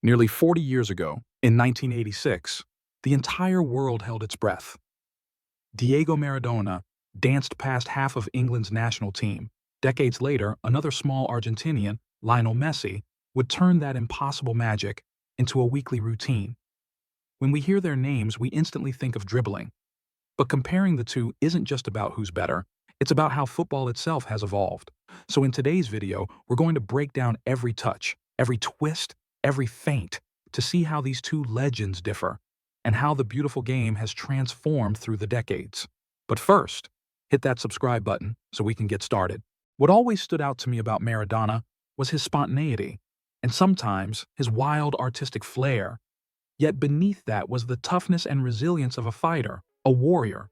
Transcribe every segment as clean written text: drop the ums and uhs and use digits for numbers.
Nearly 40 years ago, in 1986, the entire world held its breath. Diego Maradona danced past half of England's national team. Decades later, another small Argentinian, Lionel Messi, would turn that impossible magic into a weekly routine. When we hear their names, we instantly think of dribbling. But comparing the two isn't just about who's better, it's about how football itself has evolved. So in today's video, we're going to break down every touch, every twist, every feint, to see how these two legends differ, and how the beautiful game has transformed through the decades. But first, hit that subscribe button so we can get started. What always stood out to me about Maradona was his spontaneity, and sometimes his wild artistic flair. Yet beneath that was the toughness and resilience of a fighter, a warrior.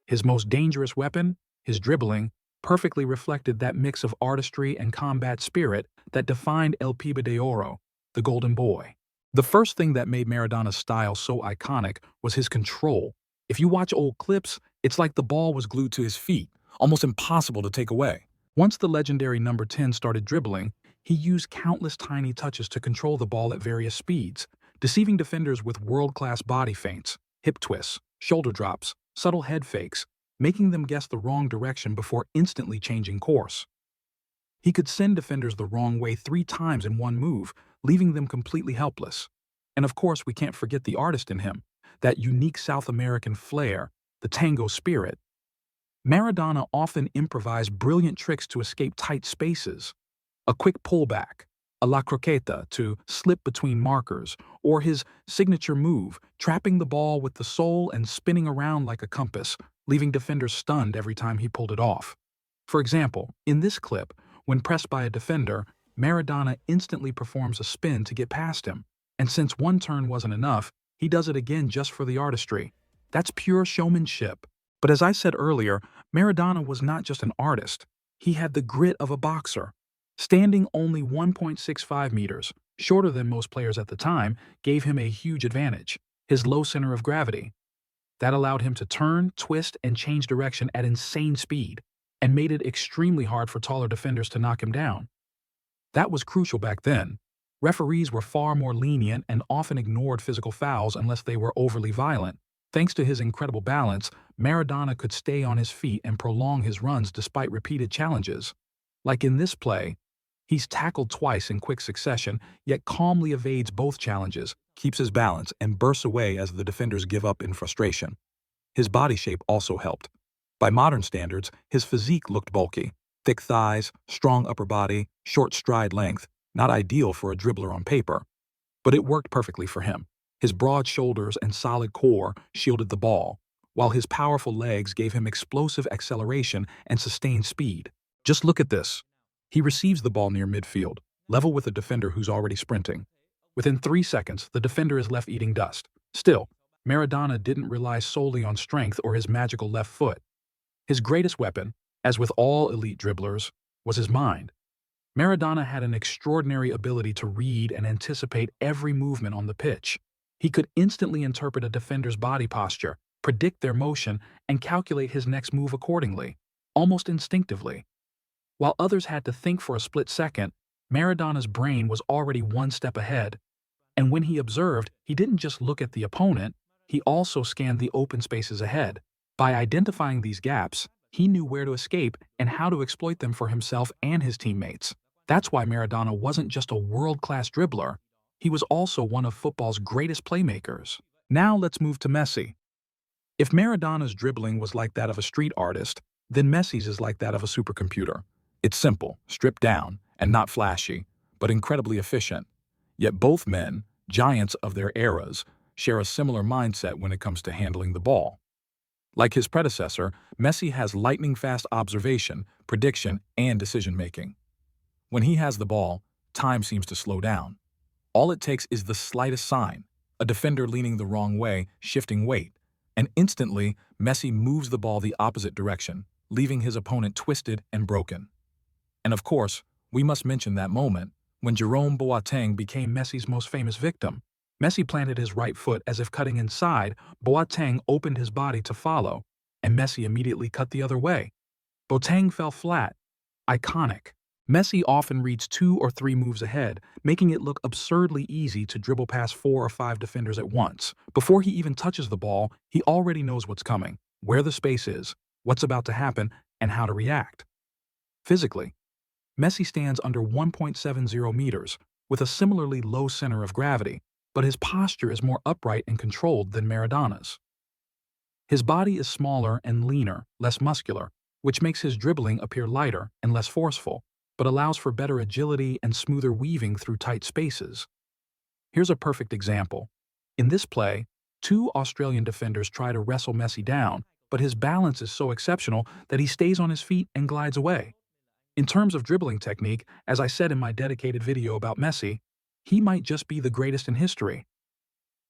His most dangerous weapon, his dribbling, perfectly reflected that mix of artistry and combat spirit that defined El Pibe de Oro, the Golden Boy. The first thing that made Maradona's style so iconic was his control. If you watch old clips, it's like the ball was glued to his feet, almost impossible to take away. Once the legendary number 10 started dribbling, he used countless tiny touches to control the ball at various speeds, deceiving defenders with world-class body feints, hip twists, shoulder drops, subtle head fakes, making them guess the wrong direction before instantly changing course. He could send defenders the wrong way 3 times in one move, leaving them completely helpless. And of course, we can't forget the artist in him, that unique South American flair, the tango spirit. Maradona often improvised brilliant tricks to escape tight spaces. A quick pullback, a la croqueta to slip between markers, or his signature move, trapping the ball with the sole and spinning around like a compass, leaving defenders stunned every time he pulled it off. For example, in this clip, when pressed by a defender, Maradona instantly performs a spin to get past him. And since one turn wasn't enough, he does it again just for the artistry. That's pure showmanship. But as I said earlier, Maradona was not just an artist. He had the grit of a boxer. Standing only 1.65 meters, shorter than most players at the time, gave him a huge advantage, his low center of gravity. That allowed him to turn, twist, and change direction at insane speed, and made it extremely hard for taller defenders to knock him down. That was crucial back then. Referees were far more lenient and often ignored physical fouls unless they were overly violent. Thanks to his incredible balance, Maradona could stay on his feet and prolong his runs despite repeated challenges. Like in this play, he's tackled twice in quick succession, yet calmly evades both challenges, keeps his balance, and bursts away as the defenders give up in frustration. His body shape also helped. By modern standards, his physique looked bulky. Thick thighs, strong upper body, short stride length, not ideal for a dribbler on paper. But it worked perfectly for him. His broad shoulders and solid core shielded the ball, while his powerful legs gave him explosive acceleration and sustained speed. Just look at this. He receives the ball near midfield, level with a defender who's already sprinting. Within 3 seconds, the defender is left eating dust. Still, Maradona didn't rely solely on strength or his magical left foot. His greatest weapon, as with all elite dribblers, was his mind. Maradona had an extraordinary ability to read and anticipate every movement on the pitch. He could instantly interpret a defender's body posture, predict their motion, and calculate his next move accordingly, almost instinctively. While others had to think for a split second, Maradona's brain was already one step ahead. And when he observed, he didn't just look at the opponent, he also scanned the open spaces ahead. By identifying these gaps, he knew where to escape and how to exploit them for himself and his teammates. That's why Maradona wasn't just a world-class dribbler, he was also one of football's greatest playmakers. Now let's move to Messi. If Maradona's dribbling was like that of a street artist, then Messi's is like that of a supercomputer. It's simple, stripped down, and not flashy, but incredibly efficient. Yet both men, giants of their eras, share a similar mindset when it comes to handling the ball. Like his predecessor, Messi has lightning-fast observation, prediction, and decision-making. When he has the ball, time seems to slow down. All it takes is the slightest sign, a defender leaning the wrong way, shifting weight, and instantly, Messi moves the ball the opposite direction, leaving his opponent twisted and broken. And of course, we must mention that moment when Jerome Boateng became Messi's most famous victim. Messi planted his right foot as if cutting inside, Boateng opened his body to follow, and Messi immediately cut the other way. Boateng fell flat. Iconic. Messi often reads 2 or 3 moves ahead, making it look absurdly easy to dribble past 4 or 5 defenders at once. Before he even touches the ball, he already knows what's coming, where the space is, what's about to happen, and how to react. Physically, Messi stands under 1.70 meters, with a similarly low center of gravity, but his posture is more upright and controlled than Maradona's. His body is smaller and leaner, less muscular, which makes his dribbling appear lighter and less forceful, but allows for better agility and smoother weaving through tight spaces. Here's a perfect example. In this play, 2 Australian defenders try to wrestle Messi down, but his balance is so exceptional that he stays on his feet and glides away. In terms of dribbling technique, as I said in my dedicated video about Messi, he might just be the greatest in history.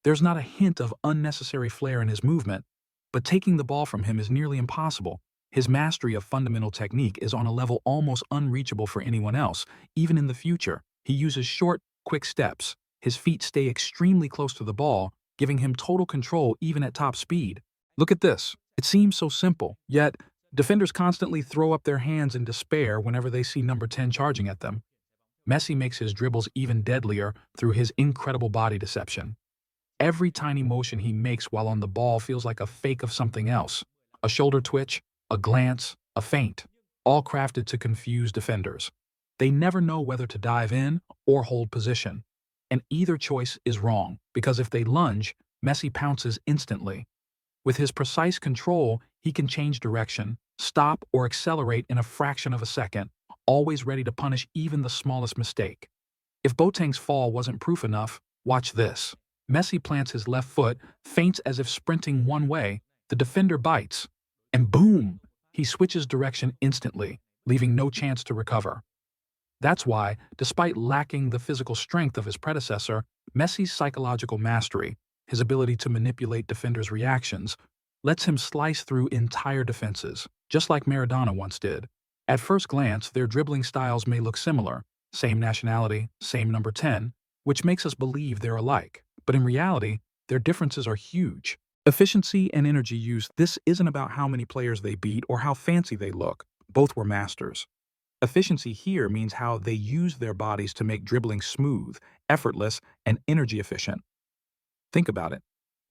There's not a hint of unnecessary flair in his movement, but taking the ball from him is nearly impossible. His mastery of fundamental technique is on a level almost unreachable for anyone else, even in the future. He uses short, quick steps. His feet stay extremely close to the ball, giving him total control even at top speed. Look at this. It seems so simple, yet defenders constantly throw up their hands in despair whenever they see number 10 charging at them. Messi makes his dribbles even deadlier through his incredible body deception. Every tiny motion he makes while on the ball feels like a fake of something else. A shoulder twitch, a glance, a feint, all crafted to confuse defenders. They never know whether to dive in or hold position. And either choice is wrong, because if they lunge, Messi pounces instantly. With his precise control, he can change direction, stop or accelerate in a fraction of a second, always ready to punish even the smallest mistake. If Boateng's fall wasn't proof enough, watch this. Messi plants his left foot, feints as if sprinting one way, the defender bites, and boom! He switches direction instantly, leaving no chance to recover. That's why, despite lacking the physical strength of his predecessor, Messi's psychological mastery, his ability to manipulate defenders' reactions, lets him slice through entire defenses, just like Maradona once did. At first glance, their dribbling styles may look similar, same nationality, same number 10, which makes us believe they're alike. But in reality, their differences are huge. Efficiency and energy use, this isn't about how many players they beat or how fancy they look. Both were masters. Efficiency here means how they use their bodies to make dribbling smooth, effortless, and energy efficient. Think about it.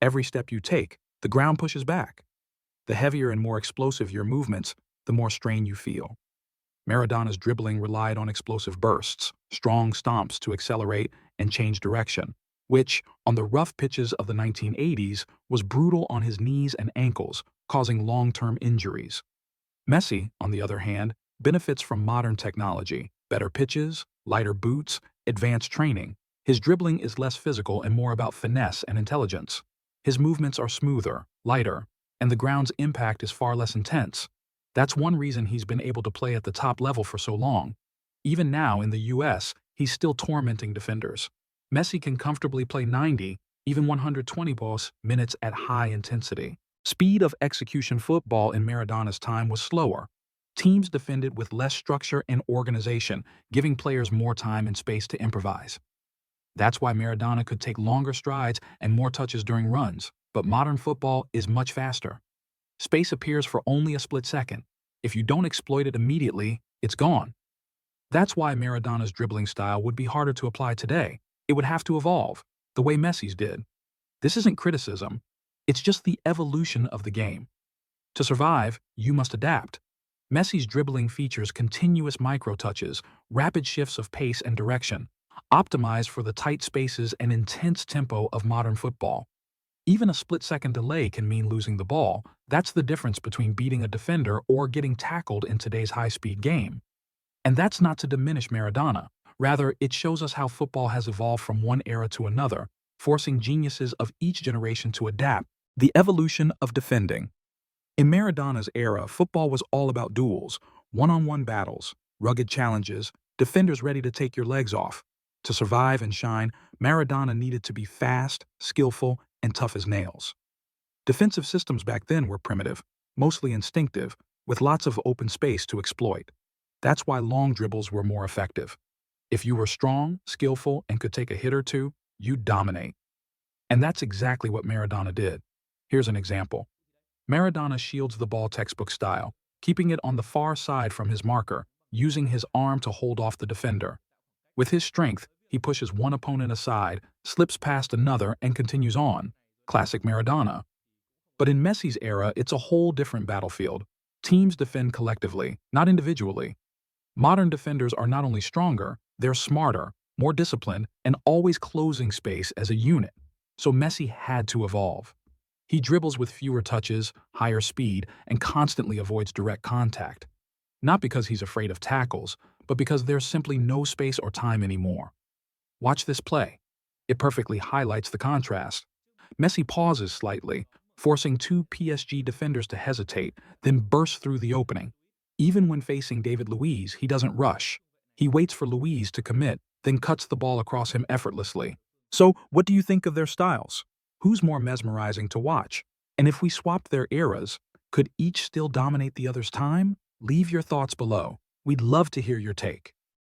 Every step you take, the ground pushes back. The heavier and more explosive your movements, the more strain you feel. Maradona's dribbling relied on explosive bursts, strong stomps to accelerate and change direction, which, on the rough pitches of the 1980s, was brutal on his knees and ankles, causing long-term injuries. Messi, on the other hand, benefits from modern technology, better pitches, lighter boots, advanced training. His dribbling is less physical and more about finesse and intelligence. His movements are smoother, lighter, and the ground's impact is far less intense. That's one reason he's been able to play at the top level for so long. Even now, in the US, he's still tormenting defenders. Messi can comfortably play 90, even 120 minutes at high intensity. Speed of execution football in Maradona's time was slower. Teams defended with less structure and organization, giving players more time and space to improvise. That's why Maradona could take longer strides and more touches during runs, but modern football is much faster. Space appears for only a split second. If you don't exploit it immediately, it's gone. That's why Maradona's dribbling style would be harder to apply today. It would have to evolve, the way Messi's did. This isn't criticism. It's just the evolution of the game. To survive, you must adapt. Messi's dribbling features continuous micro-touches, rapid shifts of pace and direction, optimized for the tight spaces and intense tempo of modern football. Even a split-second delay can mean losing the ball. That's the difference between beating a defender or getting tackled in today's high-speed game. And that's not to diminish Maradona. Rather, it shows us how football has evolved from one era to another, forcing geniuses of each generation to adapt. The evolution of defending. In Maradona's era, football was all about duels, one-on-one battles, rugged challenges, defenders ready to take your legs off. To survive and shine, Maradona needed to be fast, skillful, and tough as nails. Defensive systems back then were primitive, mostly instinctive, with lots of open space to exploit. That's why long dribbles were more effective. If you were strong, skillful, and could take a hit or two, you'd dominate. And that's exactly what Maradona did. Here's an example. Maradona shields the ball textbook style, keeping it on the far side from his marker, using his arm to hold off the defender. With his strength, he pushes one opponent aside, slips past another, and continues on. Classic Maradona. But in Messi's era, it's a whole different battlefield. Teams defend collectively, not individually. Modern defenders are not only stronger, they're smarter, more disciplined, and always closing space as a unit. So Messi had to evolve. He dribbles with fewer touches, higher speed, and constantly avoids direct contact. Not because he's afraid of tackles, but because there's simply no space or time anymore. Watch this play. It perfectly highlights the contrast. Messi pauses slightly, forcing two PSG defenders to hesitate, then bursts through the opening. Even when facing David Luiz, he doesn't rush. He waits for Luiz to commit, then cuts the ball across him effortlessly. So, what do you think of their styles? Who's more mesmerizing to watch? And if we swapped their eras, could each still dominate the other's time? Leave your thoughts below. We'd love to hear your take.